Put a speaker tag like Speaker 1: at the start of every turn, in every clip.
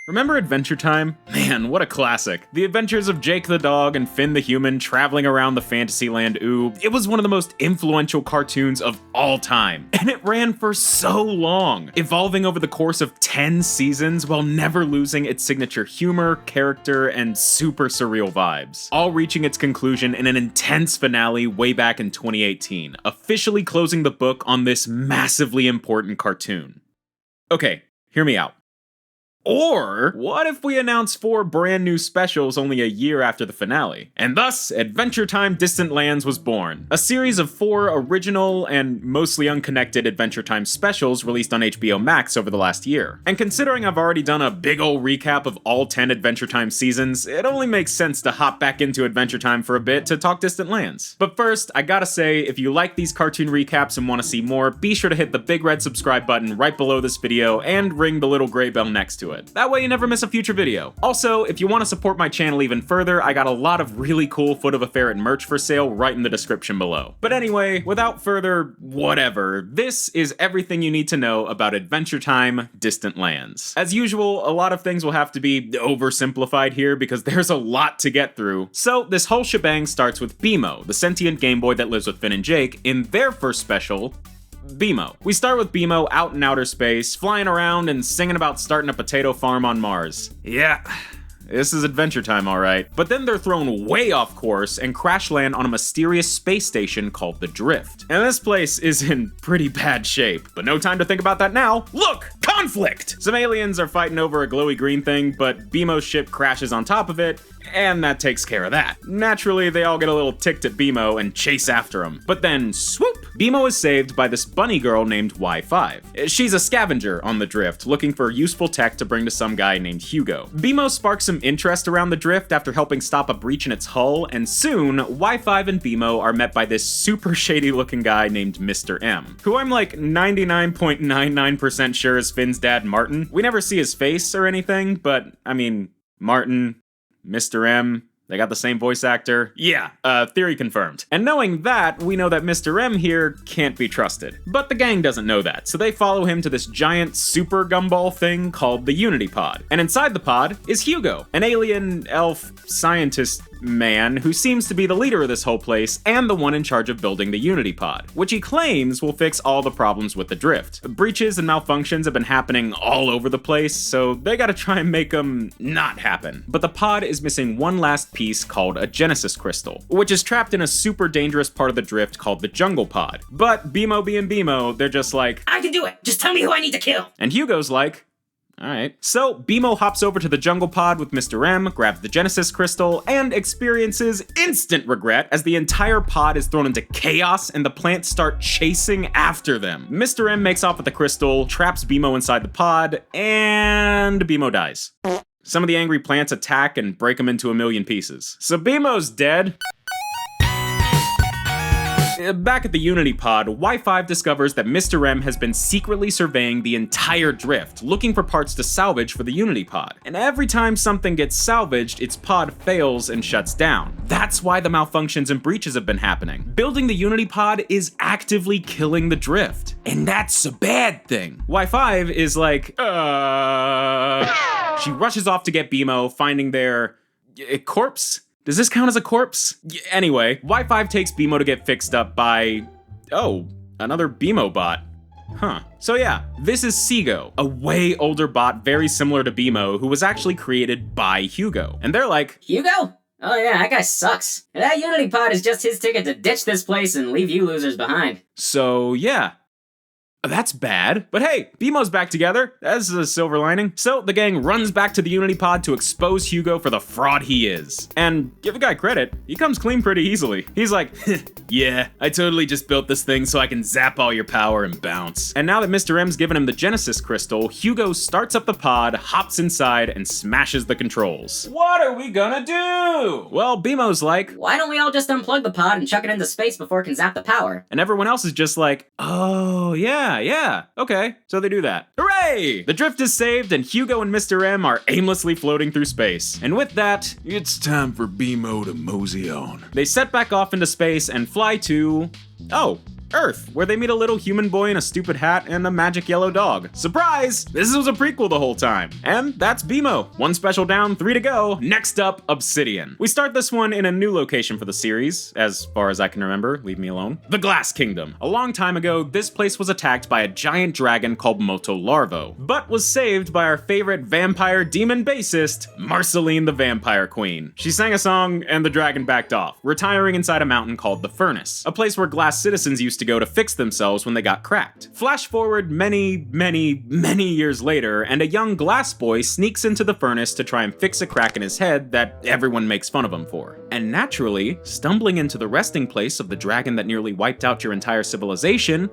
Speaker 1: Remember Adventure Time? Man, what a classic. The adventures of Jake the dog and Finn the human traveling around the Fantasyland Oob. It was one of the most influential cartoons of all time, and it ran for so long, evolving over the course of 10 seasons while never losing its signature humor, character, and super surreal vibes, all reaching its conclusion in an intense finale way back in 2018, officially closing the book on this massively important cartoon. Okay, hear me out. Or, what if we announce 4 brand new specials only a year after the finale? And thus, Adventure Time Distant Lands was born. A series of 4 original and mostly unconnected Adventure Time specials released on HBOMax over the last year. And considering I've already done a big ol' recap of all 10 Adventure Time seasons, it only makes sense to hop back into Adventure Time for a bit to talk Distant Lands. But first, I gotta say, if you like these cartoon recaps and want to see more, be sure to hit the big red subscribe button right below this video and ring the little gray bell next to it. That way you never miss a future video. Also, if you want to support my channel even further, I got a lot of really cool FootofaFerret merch for sale right in the description below. But anyway, without further whatever, this is everything you need to know about Adventure Time Distant Lands. As usual, a lot of things will have to be oversimplified here because there's a lot to get through. So this whole shebang starts with BMO, the sentient Game Boy that lives with Finn and Jake, in their first special, BMO. We start with BMO out in outer space, flying around and singing about starting a potato farm on Mars. Yeah, this is Adventure Time, alright. But then they're thrown way off course and crash land on a mysterious space station called the Drift. And this place is in pretty bad shape, but no time to think about that now. Look! Conflict! Some aliens are fighting over a glowy green thing, but BMO's ship crashes on top of it, and that takes care of that. Naturally, they all get a little ticked at BMO and chase after him. But then, swoop! BMO is saved by this bunny girl named Y5. She's a scavenger on the Drift, looking for useful tech to bring to some guy named Hugo. BMO sparks some interest around the Drift after helping stop a breach in its hull, and soon, Y5 and BMO are met by this super shady looking guy named Mr. M, who I'm like 99.99% sure is Finn's dad Martin. We never see his face or anything, but I mean, Martin, Mr. M, they got the same voice actor. Yeah, theory confirmed. And knowing that, we know that Mr. M here can't be trusted. But the gang doesn't know that, so they follow him to this giant super gumball thing called the Unity Pod. And inside the pod is Hugo, an alien elf scientist man who seems to be the leader of this whole place and the one in charge of building the Unity Pod, which he claims will fix all the problems with the Drift. Breaches and malfunctions have been happening all over the place, so they gotta try and make them not happen. But the pod is missing one last piece called a Genesis crystal, which is trapped in a super dangerous part of the Drift called the Jungle Pod. But BMO being BMO, they're just like,
Speaker 2: I can do it! Just tell me who I need to kill!
Speaker 1: And Hugo's like, alright. So, BMO hops over to the Jungle Pod with Mr. M, grabs the Genesis crystal, and experiences instant regret as the entire pod is thrown into chaos and the plants start chasing after them. Mr. M makes off with the crystal, traps BMO inside the pod, and BMO dies. Some of the angry plants attack and break him into a million pieces. So BMO's dead. Back at the Unity Pod, Y5 discovers that Mr. M has been secretly surveying the entire Drift, looking for parts to salvage for the Unity Pod. And every time something gets salvaged, its pod fails and shuts down. That's why the malfunctions and breaches have been happening. Building the Unity Pod is actively killing the Drift. And that's a bad thing. Y5 is like, She rushes off to get BMO, finding their corpse? Does this count as a corpse? Anyway, Y5 takes BMO to get fixed up by, another BMO bot. Huh. So yeah, this is Seago, a way older bot very similar to BMO who was actually created by Hugo. And they're like,
Speaker 2: Hugo? Oh yeah, that guy sucks. And that Unity Pod is just his ticket to ditch this place and leave you losers behind.
Speaker 1: So yeah. That's bad. But hey, BMO's back together. That's a silver lining. So the gang runs back to the Unity Pod to expose Hugo for the fraud he is. And give the guy credit, he comes clean pretty easily. He's like, yeah, I totally just built this thing so I can zap all your power and bounce. And now that Mr. M's given him the Genesis crystal, Hugo starts up the pod, hops inside, and smashes the controls. What are we gonna do? Well, BMO's like,
Speaker 2: why don't we all just unplug the pod and chuck it into space before it can zap the power?
Speaker 1: And everyone else is just like, oh, yeah, okay. So they do that. Hooray! The Drift is saved and Hugo and Mr. M are aimlessly floating through space. And with that,
Speaker 3: it's time for BMO to mosey on.
Speaker 1: They set back off into space and fly to, Earth, where they meet a little human boy in a stupid hat and a magic yellow dog. Surprise! This was a prequel the whole time. And that's BMO. 1 special down, 3 to go. Next up, Obsidian. We start this one in a new location for the series, as far as I can remember, leave me alone. The Glass Kingdom. A long time ago, this place was attacked by a giant dragon called Moto Larvo, but was saved by our favorite vampire demon bassist, Marceline the Vampire Queen. She sang a song and the dragon backed off, retiring inside a mountain called the Furnace, a place where glass citizens used to go to fix themselves when they got cracked. Flash forward many years later, and a young glass boy sneaks into the furnace to try and fix a crack in his head that everyone makes fun of him for. And naturally, stumbling into the resting place of the dragon that nearly wiped out your entire civilization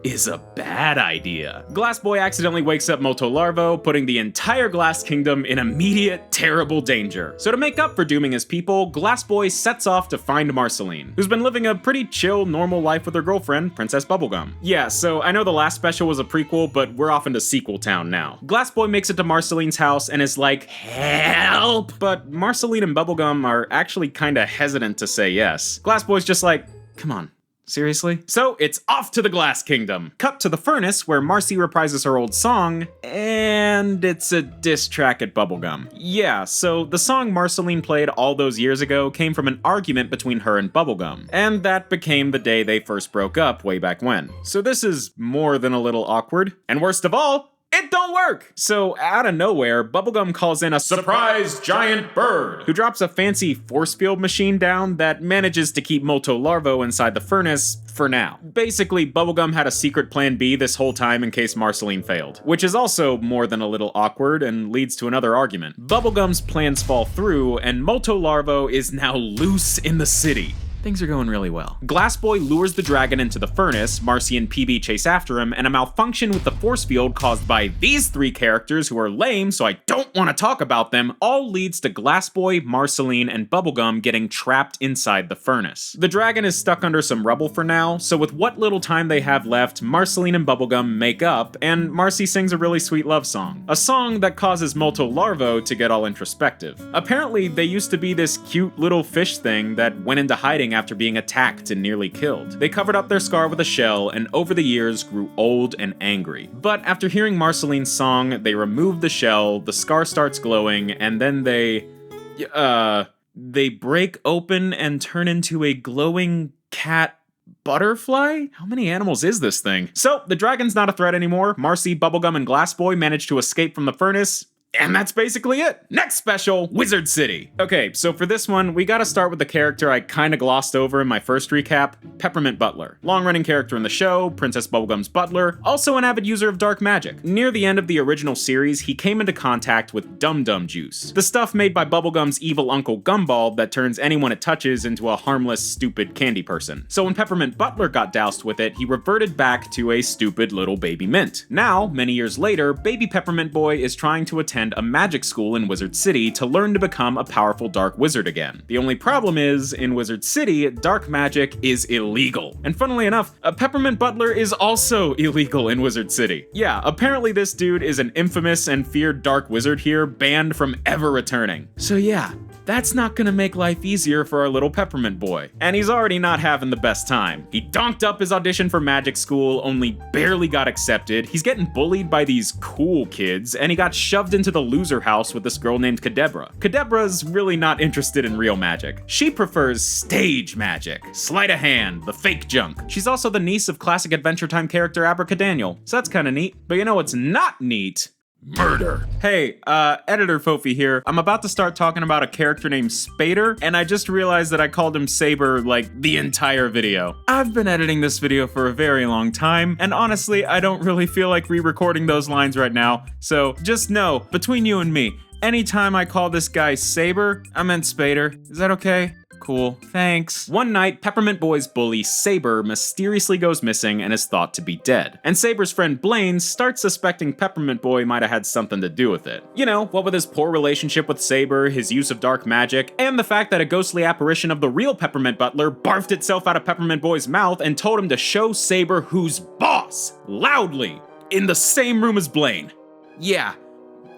Speaker 1: is a bad idea. Glass Boy accidentally wakes up Moto Larvo, putting the entire Glass Kingdom in immediate, terrible danger. So to make up for dooming his people, Glass Boy sets off to find Marceline, who's been living a pretty chill, normal life with her girlfriend, Princess Bubblegum. Yeah, so I know the last special was a prequel, but we're off into sequel town now. Glass Boy makes it to Marceline's house and is like, help! But Marceline and Bubblegum are actually kinda hesitant to say yes. Glass Boy's just like, come on. Seriously? So it's off to the Glass Kingdom. Cut to the furnace where Marcy reprises her old song, and it's a diss track at Bubblegum. Yeah, so the song Marceline played all those years ago came from an argument between her and Bubblegum, and that became the day they first broke up way back when. So this is more than a little awkward. And worst of all, it don't work! So, out of nowhere, Bubblegum calls in a surprise giant bird, who drops a fancy force field machine down that manages to keep Moto Larvo inside the furnace for now. Basically, Bubblegum had a secret plan B this whole time in case Marceline failed, which is also more than a little awkward and leads to another argument. Bubblegum's plans fall through, and Moto Larvo is now loose in the city. Things are going really well. Glass Boy lures the dragon into the furnace, Marcy and Pibby chase after him, and a malfunction with the force field caused by these 3 characters who are lame, so I don't want to talk about them, all leads to Glass Boy, Marceline, and Bubblegum getting trapped inside the furnace. The dragon is stuck under some rubble for now, so with what little time they have left, Marceline and Bubblegum make up, and Marcy sings a really sweet love song. A song that causes Moto Larvo to get all introspective. Apparently, they used to be this cute little fish thing that went into hiding after being attacked and nearly killed. They covered up their scar with a shell and over the years grew old and angry. But after hearing Marceline's song, they remove the shell, the scar starts glowing, and then they break open and turn into a glowing cat butterfly? How many animals is this thing? So, the dragon's not a threat anymore. Marcy, Bubblegum, and Glass Boy manage to escape from the furnace. And that's basically it. Next special, Wizard City. Okay, so for this one, we gotta start with the character I kinda glossed over in my first recap, Peppermint Butler. Long-running character in the show, Princess Bubblegum's butler, also an avid user of dark magic. Near the end of the original series, he came into contact with Dum Dum Juice, the stuff made by Bubblegum's evil uncle Gumball that turns anyone it touches into a harmless, stupid candy person. So when Peppermint Butler got doused with it, he reverted back to a stupid little baby mint. Now, many years later, baby Peppermint Boy is trying to attend a magic school in Wizard City to learn to become a powerful dark wizard again. The only problem is, in Wizard City, dark magic is illegal. And funnily enough, a Peppermint Butler is also illegal in Wizard City. Yeah, apparently this dude is an infamous and feared dark wizard here, banned from ever returning. So yeah, that's not gonna make life easier for our little Peppermint Boy. And he's already not having the best time. He donked up his audition for magic school, only barely got accepted. He's getting bullied by these cool kids, and he got shoved into the loser house with this girl named Kadebra. Kadebra's really not interested in real magic. She prefers stage magic. Sleight of hand, the fake junk. She's also the niece of classic Adventure Time character Abracadaniel, so that's kinda neat. But you know what's not neat? Murder. Hey, Editor Fofi here. I'm about to start talking about a character named Spader, and I just realized that I called him Saber, like, the entire video. I've been editing this video for a very long time, and honestly, I don't really feel like re-recording those lines right now, so just know, between you and me, anytime I call this guy Saber, I meant Spader. Is that okay? Cool, thanks. One night, Peppermint Boy's bully, Saber, mysteriously goes missing and is thought to be dead. And Saber's friend Blaine starts suspecting Peppermint Boy might have had something to do with it. You know, what with his poor relationship with Saber, his use of dark magic, and the fact that a ghostly apparition of the real Peppermint Butler barfed itself out of Peppermint Boy's mouth and told him to show Saber who's boss, loudly, in the same room as Blaine. Yeah,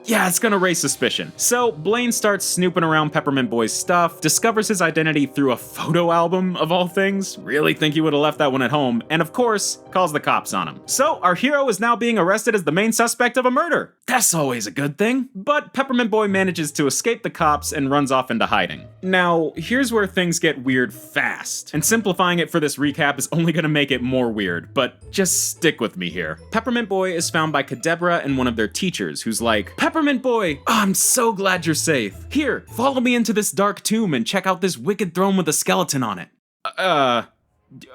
Speaker 1: Yeah, it's gonna raise suspicion. So Blaine starts snooping around Peppermint Boy's stuff, discovers his identity through a photo album of all things. Really think he would have left that one at home, and of course, calls the cops on him. So our hero is now being arrested as the main suspect of a murder. That's always a good thing. But Peppermint Boy manages to escape the cops and runs off into hiding. Now, here's where things get weird fast. And simplifying it for this recap is only gonna make it more weird, but just stick with me here. Peppermint Boy is found by Kadabra and one of their teachers, who's like, Peppermint Boy, I'm so glad you're safe. Here, follow me into this dark tomb and check out this wicked throne with a skeleton on it.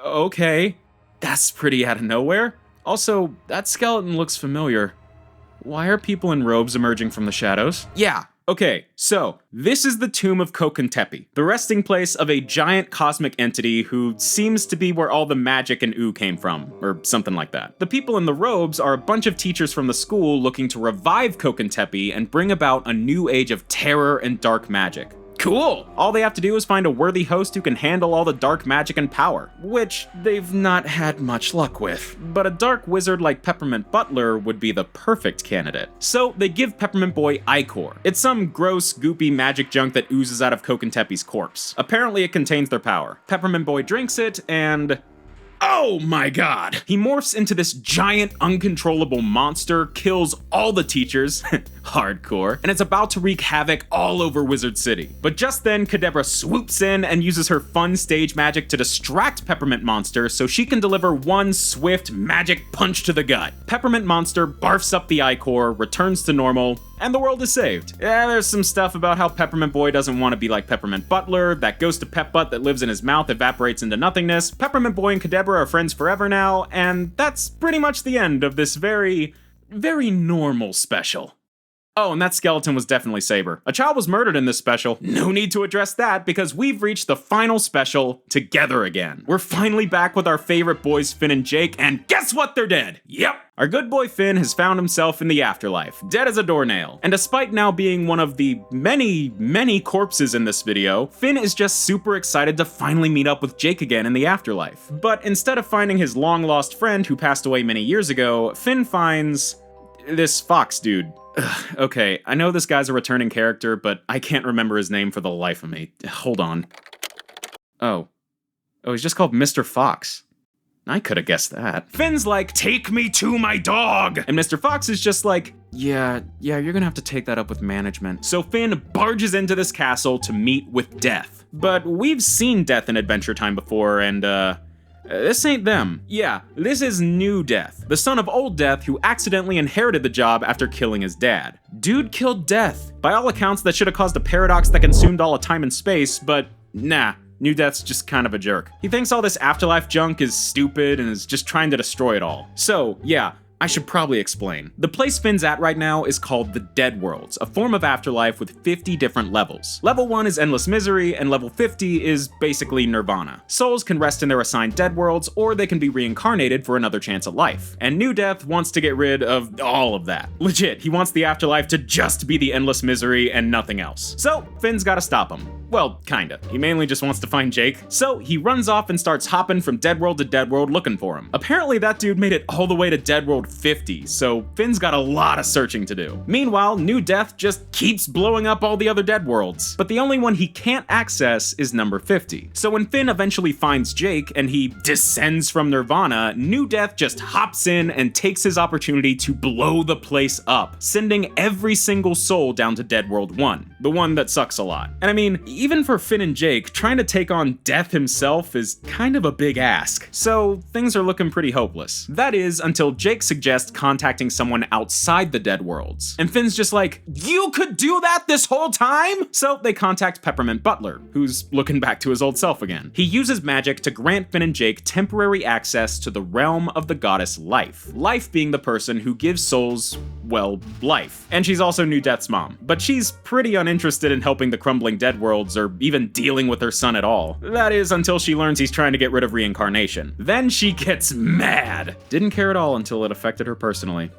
Speaker 1: Okay. That's pretty out of nowhere. Also, that skeleton looks familiar. Why are people in robes emerging from the shadows? Yeah. Okay, so this is the tomb of Kokentepi, the resting place of a giant cosmic entity who seems to be where all the magic and ooh came from, or something like that. The people in the robes are a bunch of teachers from the school looking to revive Kokentepi and bring about a new age of terror and dark magic. Cool! All they have to do is find a worthy host who can handle all the dark magic and power, which they've not had much luck with. But a dark wizard like Peppermint Butler would be the perfect candidate. So they give Peppermint Boy Ichor. It's some gross, goopy magic junk that oozes out of Kokentepi's corpse. Apparently it contains their power. Peppermint Boy drinks it, and oh my god! He morphs into this giant, uncontrollable monster, kills all the teachers, hardcore, and it's about to wreak havoc all over Wizard City. But just then, Kadabra swoops in and uses her fun stage magic to distract Peppermint Monster so she can deliver one swift magic punch to the gut. Peppermint Monster barfs up the Ichor, returns to normal, and the world is saved. Yeah, there's some stuff about how Peppermint Boy doesn't want to be like Peppermint Butler, that ghost of Pep Butt that lives in his mouth evaporates into nothingness, Peppermint Boy and Kadabra are friends forever now, and that's pretty much the end of this very, very normal special. Oh, and that skeleton was definitely Saber. A child was murdered in this special. No need to address that because we've reached the final special together again. We're finally back with our favorite boys, Finn and Jake, and guess what? They're dead. Yep. Our good boy Finn has found himself in the afterlife, dead as a doornail. And despite now being one of the many, many corpses in this video, Finn is just super excited to finally meet up with Jake again in the afterlife. But instead of finding his long-lost friend who passed away many years ago, Finn finds this fox dude. Ugh, okay, I know this guy's a returning character, but I can't remember his name for the life of me. Hold on. Oh, he's just called Mr. Fox. I could have guessed that. Finn's like, take me to my dog! And Mr. Fox is just like, yeah, you're gonna have to take that up with management. So Finn barges into this castle to meet with Death. But we've seen Death in Adventure Time before, and this ain't them. Yeah, this is new Death, the son of old Death who accidentally inherited the job after killing his dad. Dude killed Death. By all accounts, that should have caused a paradox that consumed all of time and space, but nah. New Death's just kind of a jerk. He thinks all this afterlife junk is stupid and is just trying to destroy it all. So, yeah, I should probably explain. The place Finn's at right now is called the Dead Worlds, a form of afterlife with 50 different levels. Level 1 is Endless Misery, and level 50 is basically Nirvana. Souls can rest in their assigned Dead Worlds, or they can be reincarnated for another chance at life. And New Death wants to get rid of all of that. Legit, he wants the afterlife to just be the Endless Misery and nothing else. So, Finn's gotta stop him. Well, kinda. He mainly just wants to find Jake. So, he runs off and starts hopping from Dead World to Dead World looking for him. Apparently, that dude made it all the way to Dead World 50, so Finn's got a lot of searching to do. Meanwhile, New Death just keeps blowing up all the other Dead Worlds, but the only one he can't access is number 50. So when Finn eventually finds Jake and he descends from Nirvana, New Death just hops in and takes his opportunity to blow the place up, sending every single soul down to Dead World 1, the one that sucks a lot. And I mean, even for Finn and Jake, trying to take on Death himself is kind of a big ask, so things are looking pretty hopeless. That is, until Jake suggests contacting someone outside the Dead Worlds. And Finn's just like, you could do that this whole time? So they contact Peppermint Butler, who's looking back to his old self again. He uses magic to grant Finn and Jake temporary access to the realm of the goddess Life. Life being the person who gives souls, well, life. And she's also New Death's mom. But she's pretty uninterested in helping the crumbling Dead Worlds or even dealing with her son at all. That is, until she learns he's trying to get rid of reincarnation. Then she gets mad. Didn't care at all until it affected her personally.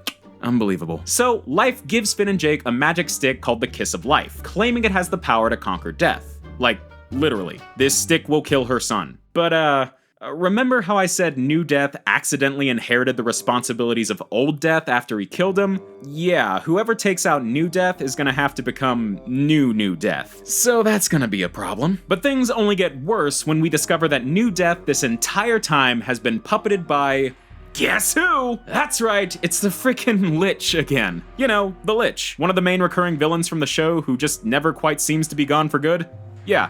Speaker 1: Unbelievable. So, Life gives Finn and Jake a magic stick called the Kiss of Life, claiming it has the power to conquer death. Like, literally. This stick will kill her son. But, Remember how I said New Death accidentally inherited the responsibilities of Old Death after he killed him? Yeah, whoever takes out New Death is gonna have to become New Death. So that's gonna be a problem. But things only get worse when we discover that New Death this entire time has been puppeted by... Guess who? That's right, it's the frickin' Lich again. You know, the Lich, one of the main recurring villains from the show who just never quite seems to be gone for good. Yeah,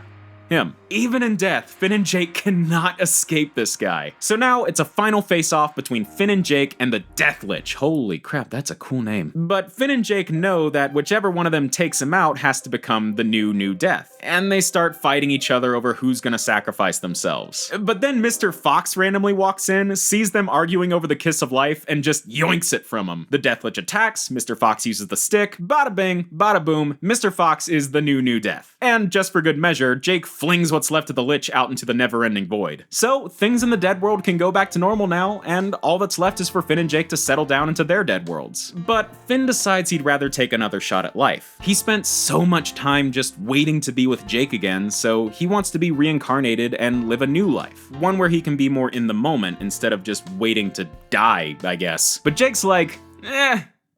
Speaker 1: him. Even in death, Finn and Jake cannot escape this guy. So now it's a final face-off between Finn and Jake and the Death Lich. Holy crap, that's a cool name. But Finn and Jake know that whichever one of them takes him out has to become the new Death. And they start fighting each other over who's gonna sacrifice themselves. But then Mr. Fox randomly walks in, sees them arguing over the kiss of life, and just yoinks it from them. The Death Lich attacks, Mr. Fox uses the stick, bada bing, bada boom, Mr. Fox is the new Death. And just for good measure, Jake flings what's left of the Lich out into the never-ending void. So, things in the dead world can go back to normal now, and all that's left is for Finn and Jake to settle down into their dead worlds. But Finn decides he'd rather take another shot at life. He spent so much time just waiting to be with Jake again, so he wants to be reincarnated and live a new life. One where he can be more in the moment instead of just waiting to die, I guess. But Jake's like,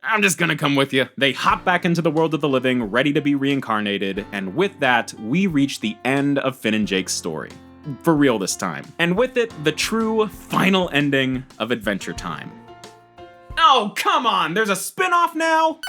Speaker 1: I'm just gonna come with you. They hop back into the world of the living, ready to be reincarnated, and with that, we reach the end of Finn and Jake's story. For real this time. And with it, the true final ending of Adventure Time. Oh, come on! There's a spin-off now?!